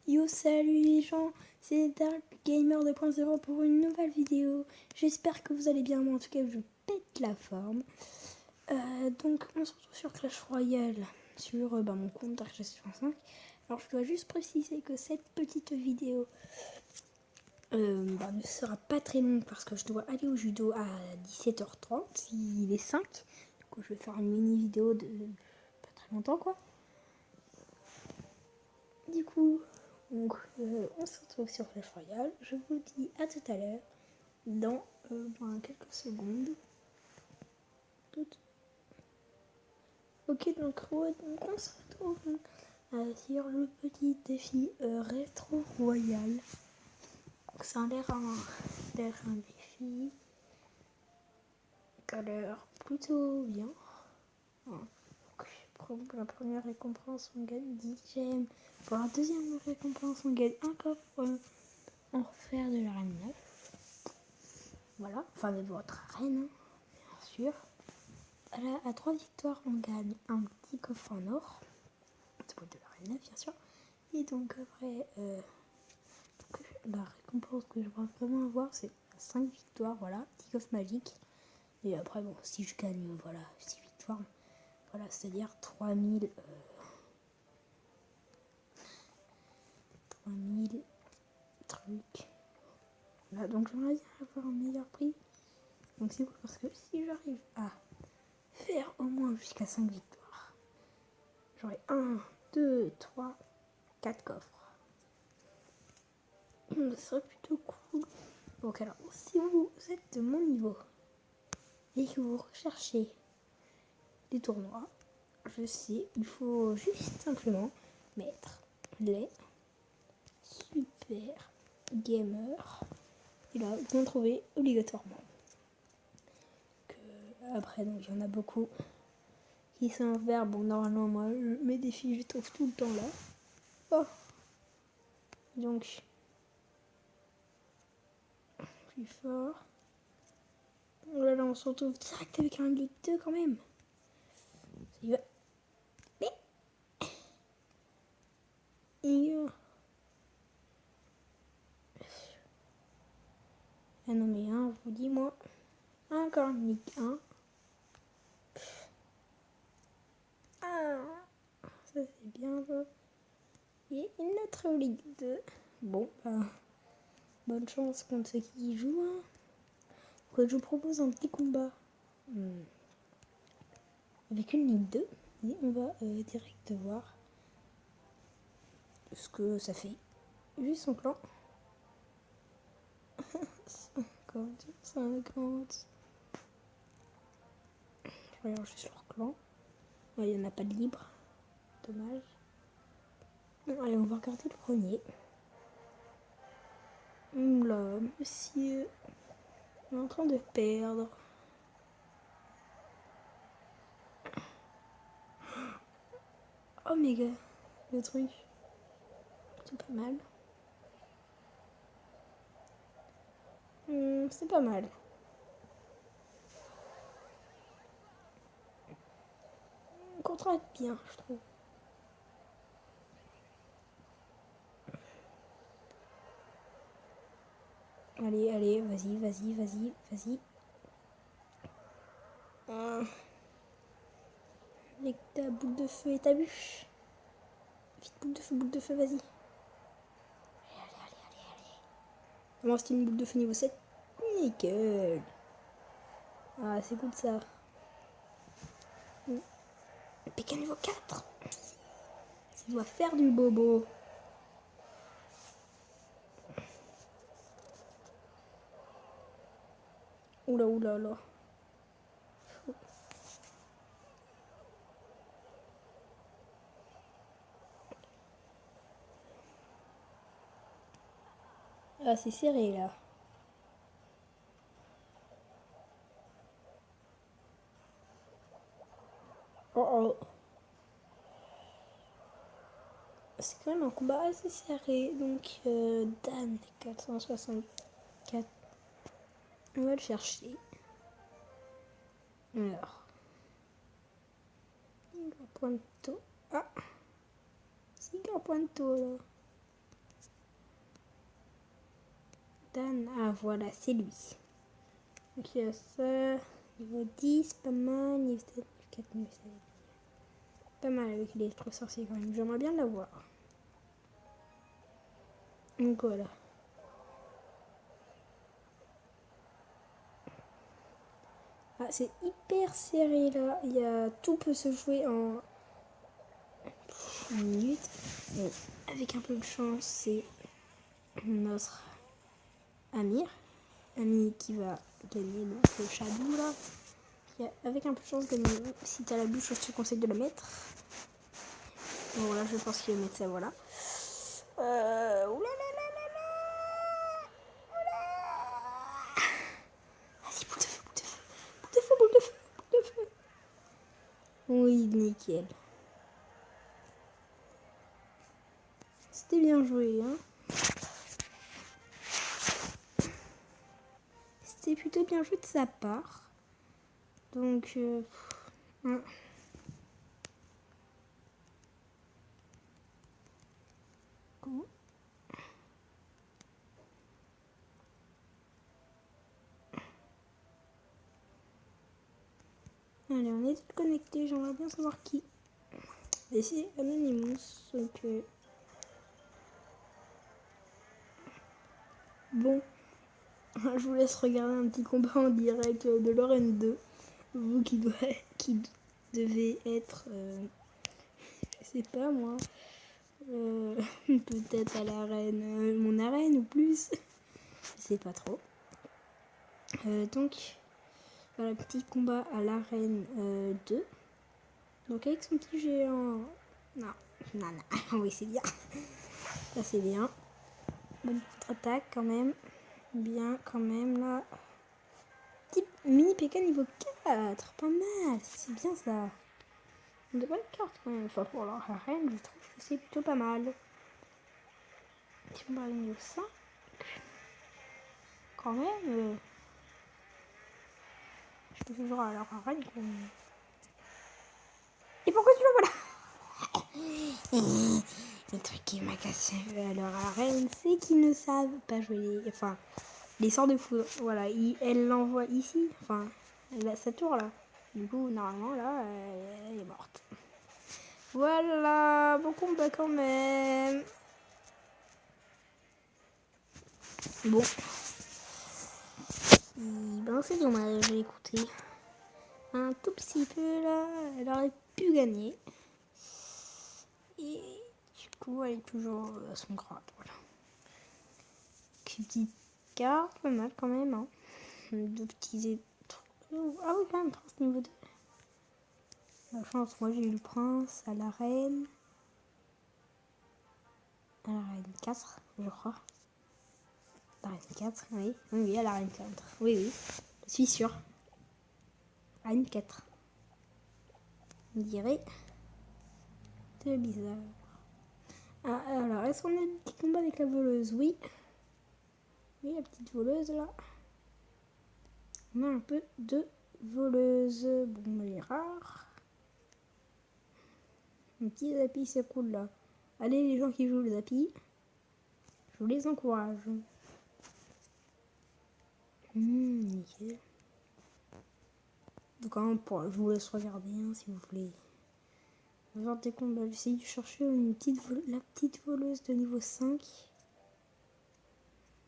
Yo, salut les gens, c'est Dark Gamer 2.0 pour une nouvelle vidéo. J'espère que vous allez bien, moi en tout cas je pète la forme. Donc on se retrouve sur Clash Royale sur mon compte Dark65. Alors je dois juste préciser que cette petite vidéo ne sera pas très longue parce que je dois aller au judo à 17h30, il est 5. Du coup je vais faire une mini vidéo de pas très longtemps quoi. Du coup, donc, on se retrouve sur Clash Royale. Je vous dis à tout à l'heure dans quelques secondes. Ok, donc on se retrouve sur le petit défi rétro royal. Donc, ça a l'air un défi qui a l'air plutôt bien. Pour la première récompense, on gagne 10 gemmes. Pour la deuxième récompense, on gagne un coffre en fer de l'arène 9. Voilà, enfin de votre arène, bien sûr. À 3 victoires, on gagne un petit coffre en or. C'est de l'arène 9, bien sûr. Et donc après, la récompense que je vais vraiment avoir, c'est 5 victoires, voilà, petit coffre magique. Et après, bon, si je gagne, voilà, 6 victoires, voilà, c'est-à-dire 3000 trucs. Voilà, donc j'aimerais bien avoir un meilleur prix. Donc c'est cool parce que si j'arrive à faire au moins jusqu'à 5 victoires, j'aurai 1, 2, 3, 4 coffres. Ce serait plutôt cool. Donc alors, si vous êtes de mon niveau et que vous recherchez des tournois, je sais, il faut juste simplement mettre les super gamers. Et là, vous en trouvez obligatoirement. Après, donc il y en a beaucoup qui sont verts. Bon, normalement, moi, mes défis, je les trouve tout le temps là. Oh. Donc, plus fort. Oh là là, on se retrouve direct avec un Ligue 2 quand même. Il va. Mais. Ah non, mais je vous dis, moi. Encore une Ligue 1. Ah, ça c'est bien. Et une autre Ligue 2. Bon, bonne chance contre ceux qui y jouent. Hein. Donc, je vous propose un petit combat avec une Ligue 2. Et on va direct voir ce que ça fait. Juste son clan. 50, 50. Je regarde juste leur clan. Il n'y en a pas de libre. Dommage. Allez, on va regarder le premier. Là, monsieur. On est en train de perdre. Oh mes gars, le truc. C'est pas mal. C'est pas mal. On contraste bien, je trouve. Allez, allez, vas-y, vas-y, vas-y, vas-y. Avec ta boule de feu et ta bûche. Vite, boule de feu, vas-y. Allez, allez, allez, allez, allez. Comment c'est une boule de feu niveau 7? Nickel. Ah, c'est cool ça. Pékin niveau 4. Ça doit faire du bobo. Oula, oula, oula. Ah, c'est serré là. Oh oh. C'est quand même un combat assez serré. Donc, Dan 464. On va le chercher. Alors. Pointo. Ah. C'est un pointo là. Dan. Ah voilà, c'est lui. Donc il y a ça. Niveau 10, pas mal. Niveau 7, niveau 4, niveau 7. Pas mal avec les 3 sorciers quand même. J'aimerais bien l'avoir. Donc voilà. Ah, c'est hyper serré là. Tout peut se jouer en une minute. Bon, avec un peu de chance, c'est notre Amir. Ami qui va gagner donc le Shadow là. Avec un peu de chance, gagner. Si t'as la bouche, je te conseille de la mettre. Bon là, je pense qu'il va mettre ça, voilà. Vas-y, boule de feu, boule de feu. Boule de feu, boule de feu, boule de feu. Oui, nickel. C'était bien joué, hein. C'était plutôt bien joué de sa part. Donc, Go. Allez, on est tous connectés. J'aimerais bien savoir qui. Et c'est Anonymous. Donc, bon, je vous laisse regarder un petit combat en direct de Lorraine 2. Vous qui devez être, je sais pas moi, peut-être à l'arène, mon arène ou plus. Je sais pas trop. Donc, voilà, petit combat à l'arène 2. Donc avec son petit géant. Non. Oui, c'est bien. Ça, c'est bien. Bonne contre-attaque quand même. Bien, quand même, là. Petit mini PK niveau 4. Pas mal. C'est bien, ça. De bonnes cartes, quand même. Enfin, pour leur arène, je trouve que c'est plutôt pas mal. Petit combat niveau 5. Quand même. Je peux toujours à leur arène, quand même. Et pourquoi tu le vois là? Le truc qui m'a cassé à leur arène, c'est qu'ils ne savent pas jouer les sorts de foudre. Voilà, elle l'envoie ici, enfin, sa tour là. Du coup, normalement, là, elle est morte. Voilà, bon combat quand même. Bon. Ben, c'est dommage, j'ai écouté un tout petit peu là, elle aurait pu gagner. Et du coup, elle est toujours à son grade, voilà. Petite carte, pas mal quand même, hein. Deux petits étrons. Ah oui, quand même, prince niveau 2. La chance, moi j'ai eu le prince à la reine. À la reine 4, je crois. La reine 4, oui. Oui, à la reine 4. Oui, je suis sûre. Reine 4. On dirait de bizarre. Ah, alors, est-ce qu'on a un petit combat avec la voleuse? Oui. Oui, la petite voleuse là. On a un peu de voleuse. Bon, elle est rare. Un petit Zappy, c'est cool là. Allez, les gens qui jouent le Zappy, je vous les encourage. Nickel. Donc, je vous laisse regarder si vous voulez. Voir des combats. J'essaye de chercher la petite voleuse de niveau 5.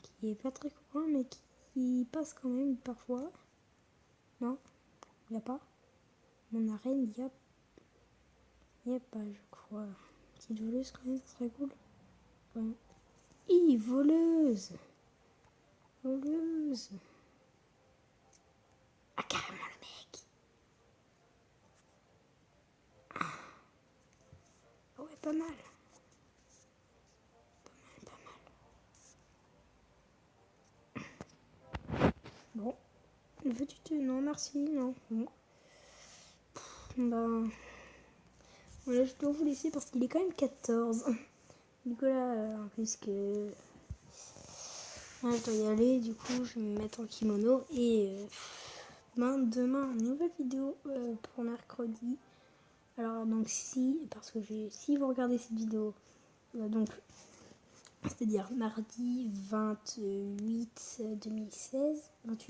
Qui est pas très courant, mais qui passe quand même parfois. Non, il n'y a pas. Mon arène, il n'y a pas, je crois. Petite voleuse quand même, ça serait cool. Ouais. Voleuse. Voleuse. Ah, carrément le mec. Ah ouais, pas mal. Pas mal. Bon. Veux-tu te... Non, merci, non. Bon. Ben... Voilà, je dois vous laisser parce qu'il est quand même 14. Nicolas, puisque... Ouais, je dois y aller, du coup, je vais me mettre en kimono. Et demain, une nouvelle vidéo pour mercredi. Alors, donc si vous regardez cette vidéo, donc c'est-à-dire mardi 28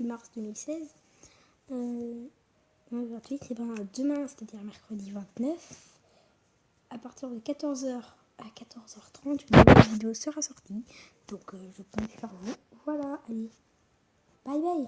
mars 2016. 28, et ben demain, c'est-à-dire mercredi 29, à partir de 14h à 14h30, une nouvelle vidéo sera sortie. Donc je compte sur vous. Voilà, allez, bye bye.